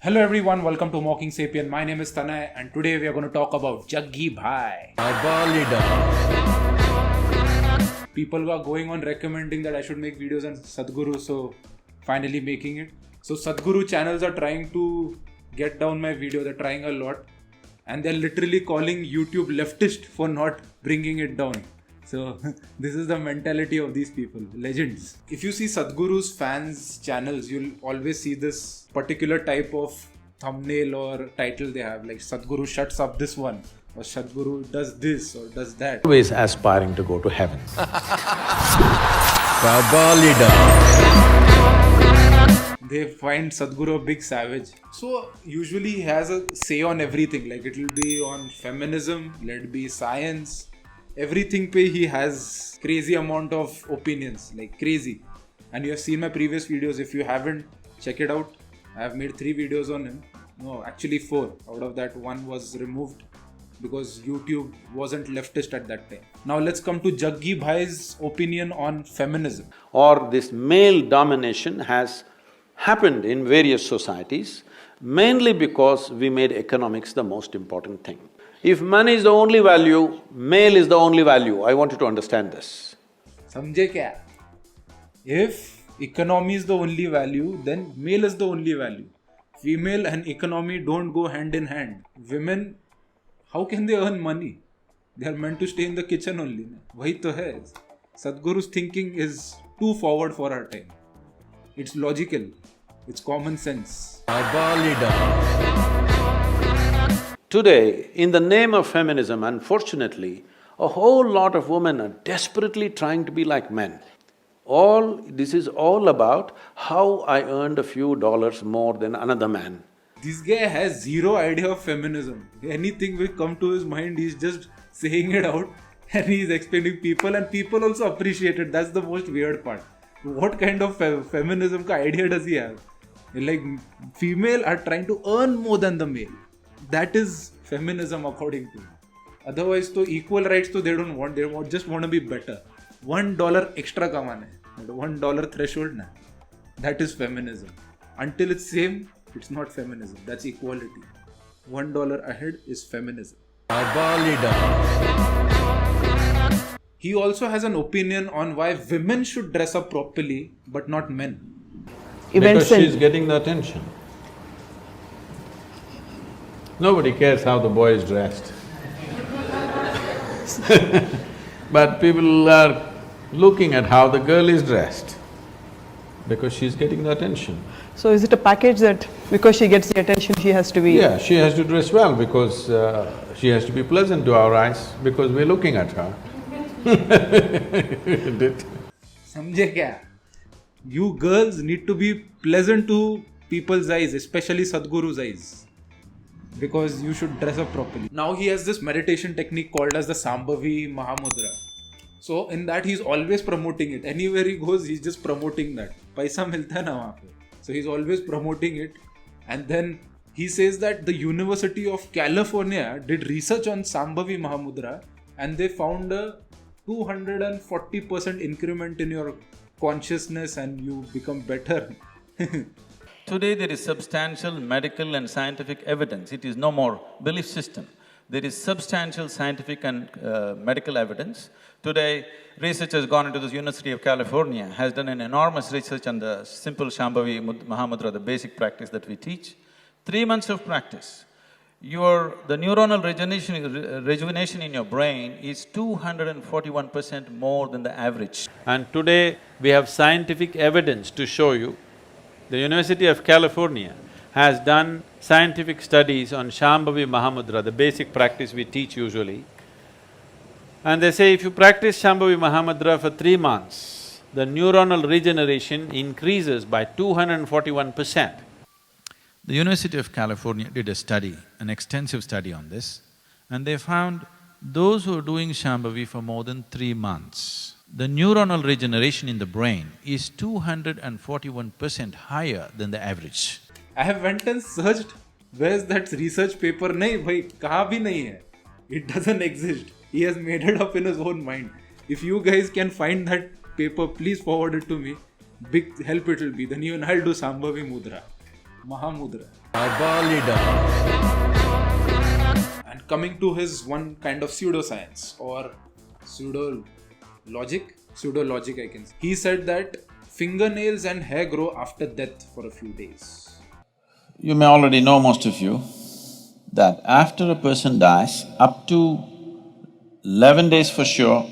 Hello everyone, welcome to Mocking Sapien. My name is Tanay and today we are going to talk about Jaggi Bhai. People were going on recommending that I should make videos on Sadhguru, so finally making it. So Sadhguru channels are trying to get down my video, they're trying a lot. And they're literally calling YouTube leftist for not bringing it down. So this is the mentality of these people, legends. If you see Sadhguru's fans channels, you'll always see this particular type of thumbnail or title they have, like Sadhguru shuts up this one, or Sadhguru does this or does that. Always aspiring to go to heaven. They find Sadhguru a big savage. So usually he has a say on everything, like it will be on feminism, let it be science, everything pe he has crazy amount of opinions, like crazy. And you have seen my previous videos. If you haven't, check it out. I have made 3 videos on him. No, actually 4. Out of that, 1 was removed because YouTube wasn't leftist at that time. Now let's come to Jaggi Bhai's opinion on feminism. Or this male domination has happened in various societies, mainly because we made economics the most important thing. If money is the only value, male is the only value. I want you to understand this. Samjhe kya? If economy is the only value, then male is the only value. Female and economy don't go hand in hand. Women, how can they earn money? They are meant to stay in the kitchen only. Wahi to hai. Sadhguru's thinking is too forward for our time. It's logical. It's common sense. Today, in the name of feminism, unfortunately, a whole lot of women are desperately trying to be like men. This is all about how I earned a few dollars more than another man. This guy has zero idea of feminism. Anything will come to his mind, he's just saying it out and he's explaining people, and people also appreciate it. That's the most weird part. What kind of feminism ka idea does he have? Like, female are trying to earn more than the male. That is feminism according to him. Otherwise, to equal rights, to they don't want. They just want to be better. $1 extra kamane. $1 threshold na. That is feminism. Until it's same, it's not feminism. That's equality. $1 ahead is feminism. He also has an opinion on why women should dress up properly, but not men. Because she's getting the attention. Nobody cares how the boy is dressed. But people are looking at how the girl is dressed because she's getting the attention. So is it a package that because she gets the attention, she has to be… Yeah, she has to dress well because she has to be pleasant to our eyes because we're looking at her. Isn't it? Samjhe kya? You girls need to be pleasant to people's eyes, especially Sadhguru's eyes, because you should dress up properly. Now he has this meditation technique called as the Sambhavi Mahamudra. So in that he's always promoting it. Anywhere he goes, he's just promoting that. Paisa milta hai na wahan pe. So he's always promoting it. And then he says that the University of California did research on Sambhavi Mahamudra and they found a 240% increment in your consciousness and you become better. Today there is substantial medical and scientific evidence, it is no more belief system. There is substantial scientific and medical evidence. Today, research has gone into the University of California, has done an enormous research on the simple Shambhavi Mahamudra, the basic practice that we teach. 3 months of practice, the neuronal rejuvenation in your brain is 241% more than the average. And today, we have scientific evidence to show you. The University of California has done scientific studies on Shambhavi Mahamudra, the basic practice we teach usually. And they say if you practice Shambhavi Mahamudra for 3 months, the neuronal regeneration increases by 241%. The University of California did a study, an extensive study on this, and they found those who are doing Shambhavi for more than 3 months, the neuronal regeneration in the brain is 241% higher than the average. I have went and searched, where's that research paper? Nahi bhai, kahan bhi nahi hai. It doesn't exist. He has made it up in his own mind. If you guys can find that paper, please forward it to me. Big help it will be. Then even I'll do Sambhavi Mudra. Mahamudra. And coming to his one kind of pseudoscience or pseudo-logic I can say. He said that fingernails and hair grow after death for a few days. You may already know, most of you, that after a person dies, up to 11 days for sure,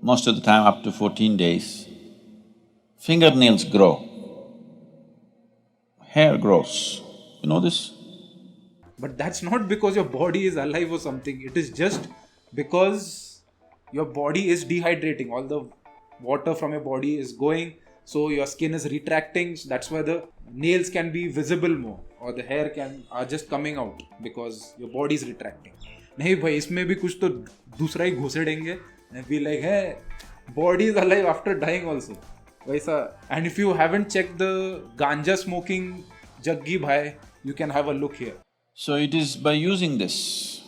most of the time up to 14 days, fingernails grow, hair grows. You know this? But that's not because your body is alive or something. It is just because your body is dehydrating. All the water from your body is going, so your skin is retracting. So that's why the nails can be visible more, or the hair are just coming out because your body is retracting. नहीं भाई, इसमें भी कुछ तो दूसरा ही घुसेड़ेंगे and be like, hey, body is alive after dying also. वैसा. And if you haven't checked the ganja smoking Jaggi Bhai, you can have a look here. So it is by using this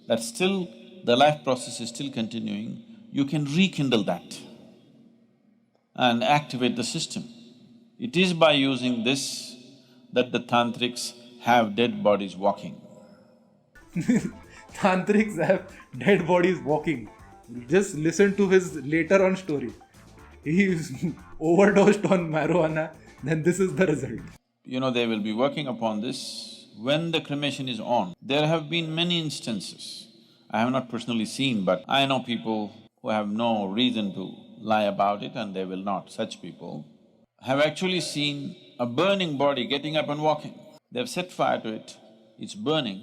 that still the life process is still continuing, you can rekindle that and activate the system. It is by using this that the tantrics have dead bodies walking. Tantrics have dead bodies walking. Just listen to his later on story. He overdosed on marijuana, then this is the result. You know, they will be working upon this when the cremation is on. There have been many instances, I have not personally seen, but I know people who have no reason to lie about it and they will not. Such people have actually seen a burning body getting up and walking. They've set fire to it, it's burning,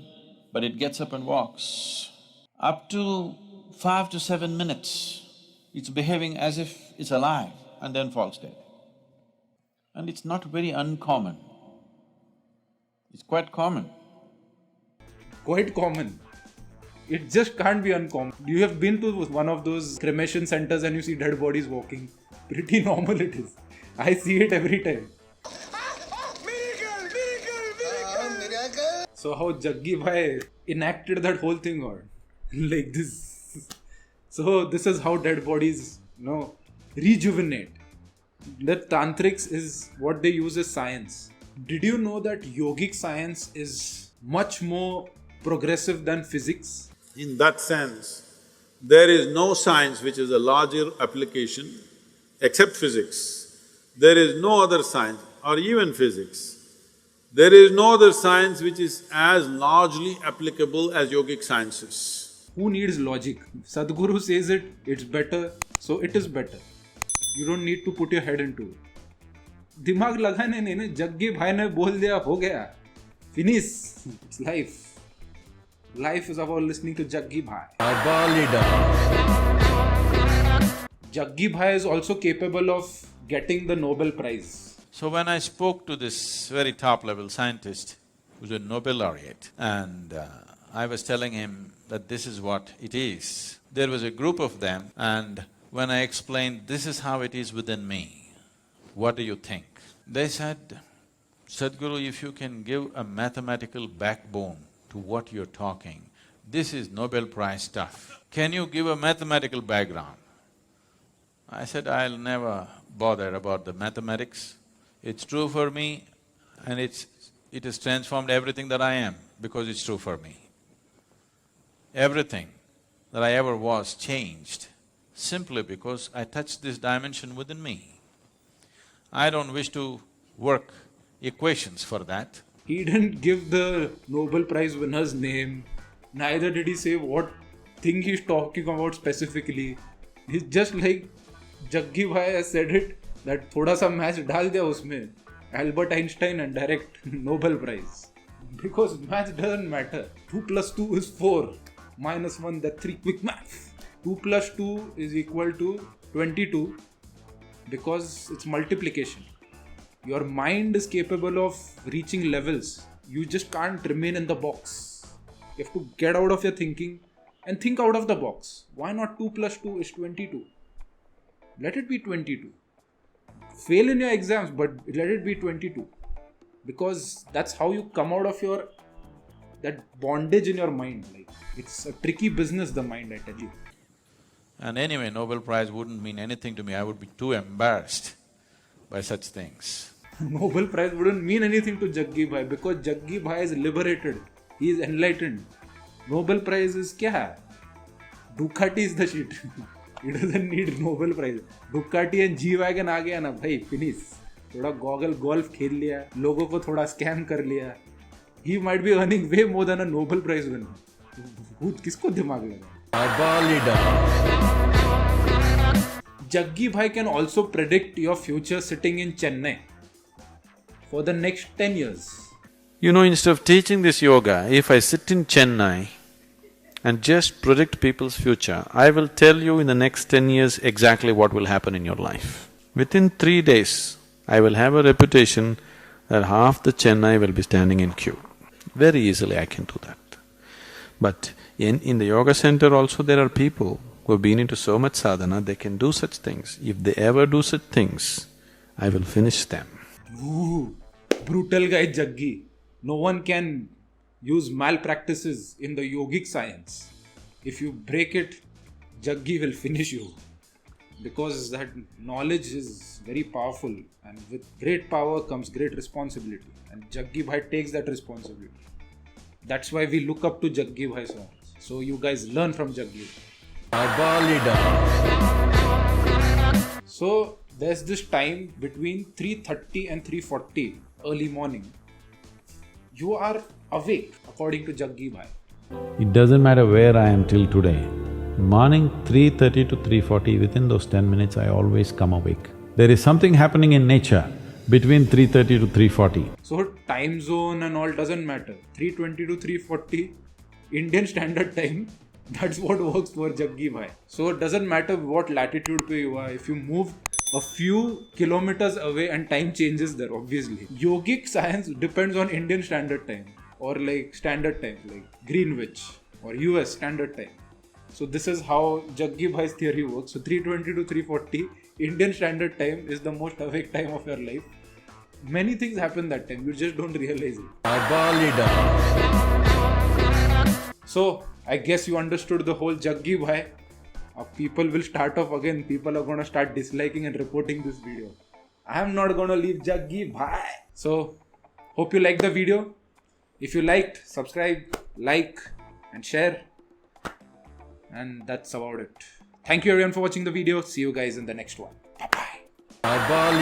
but it gets up and walks. Up to 5 to 7 minutes, it's behaving as if it's alive and then falls dead. And it's not very uncommon. It's quite common. Quite common. It just can't be uncommon. You have been to one of those cremation centers and you see dead bodies walking. Pretty normal it is. I see it every time. Miracle! So how Jaggi Bhai enacted that whole thing or like this. So this is how dead bodies, rejuvenate. The tantrics is what they use as science. Did you know that yogic science is much more progressive than physics? In that sense, there is no science which is a larger application except physics. There is no other science, or even physics. There is no other science which is as largely applicable as yogic sciences. Who needs logic? Sadhguru says it, it's better, so it is better. You don't need to put your head into it. दिमाग लगाने नहीं ना, जग्गी भाई ने बोल दिया, हो गया, finish. It's life. Life is about listening to Jaggi Bhai. Jaggi Bhai is also capable of getting the Nobel Prize. So when I spoke to this very top-level scientist, who's a Nobel laureate, and I was telling him that this is what it is, there was a group of them, and when I explained, this is how it is within me, what do you think? They said, Sadhguru, if you can give a mathematical backbone to what you're talking, this is Nobel Prize stuff. Can you give a mathematical background? I said, I'll never bother about the mathematics. It's true for me and it has transformed everything that I am because it's true for me. Everything that I ever was changed simply because I touched this dimension within me. I don't wish to work equations for that. He didn't give the Nobel Prize winner's name, neither did he say what thing he's talking about specifically. He's just like, Jaggi Bhai has said it, that thoda sa maths डाल दिया उसमें, Albert Einstein and direct Nobel Prize. Because maths doesn't matter. 2 plus 2 is 4, minus 1, that's 3, quick math. 2 plus 2 is equal to 22 because it's multiplication. Your mind is capable of reaching levels. You just can't remain in the box. You have to get out of your thinking and think out of the box. Why not 2 plus 2 is 22? Let it be 22. Fail in your exams, but let it be 22. Because that's how you come out of that bondage in your mind. Like, it's a tricky business, the mind, I tell you. And anyway, Nobel Prize wouldn't mean anything to me, I would be too embarrassed by such things. Nobel Prize wouldn't mean anything to Jaggi Bhai because Jaggi Bhai is liberated. He is enlightened. Nobel Prize is kya? Ducati is the shit. He doesn't need Nobel Prize. Ducati and G-Wagon आ गया ना भाई, finish. थोड़ा goggle golf खेल लिया, लोगों को थोड़ा scam कर लिया. He might be earning way more than a Nobel Prize winner. भूत किसको दिमाग लगा? Jaggi Bhai can also predict your future sitting in Chennai for the next 10 years. You know, instead of teaching this yoga, if I sit in Chennai and just predict people's future, I will tell you in the next 10 years exactly what will happen in your life. Within 3 days, I will have a reputation that half the Chennai will be standing in queue. Very easily I can do that. But in the yoga center also there are people who have been into so much sadhana, they can do such things. If they ever do such things, I will finish them. Ooh, brutal guy Jaggi. No one can use malpractices in the yogic science. If you break it, Jaggi will finish you. Because that knowledge is very powerful, and with great power comes great responsibility. And Jaggi Bhai takes that responsibility. That's why we look up to Jaggi Bhai so much. So you guys learn from Jaggi. So there's this time between 3:30 and 3:40 early morning. You are awake according to Jaggi Bhai. It doesn't matter where I am till today. Morning 3:30 to 3:40, within those 10 minutes I always come awake. There is something happening in nature between 3:30 to 3:40. So time zone and all doesn't matter. 3:20 to 3:40 Indian Standard Time, that's what works for Jaggi Bhai. So it doesn't matter what latitude pe you are, if you move a few kilometers away and time changes there, obviously. Yogic science depends on Indian Standard Time or like Standard Time, like Greenwich or US Standard Time. So this is how Jaggi Bhai's theory works. So 3:20 to 3:40 Indian Standard Time is the most awake time of your life. Many things happen that time, you just don't realize it. So I guess you understood the whole Jaggi Bhai. People will start off again, people are gonna start disliking and reporting this video. I am not gonna leave Jaggi Bhai. So hope you liked the video. If you liked, subscribe, like and share. And that's about it. Thank you everyone for watching the video. See you guys in the next one. Bye-bye.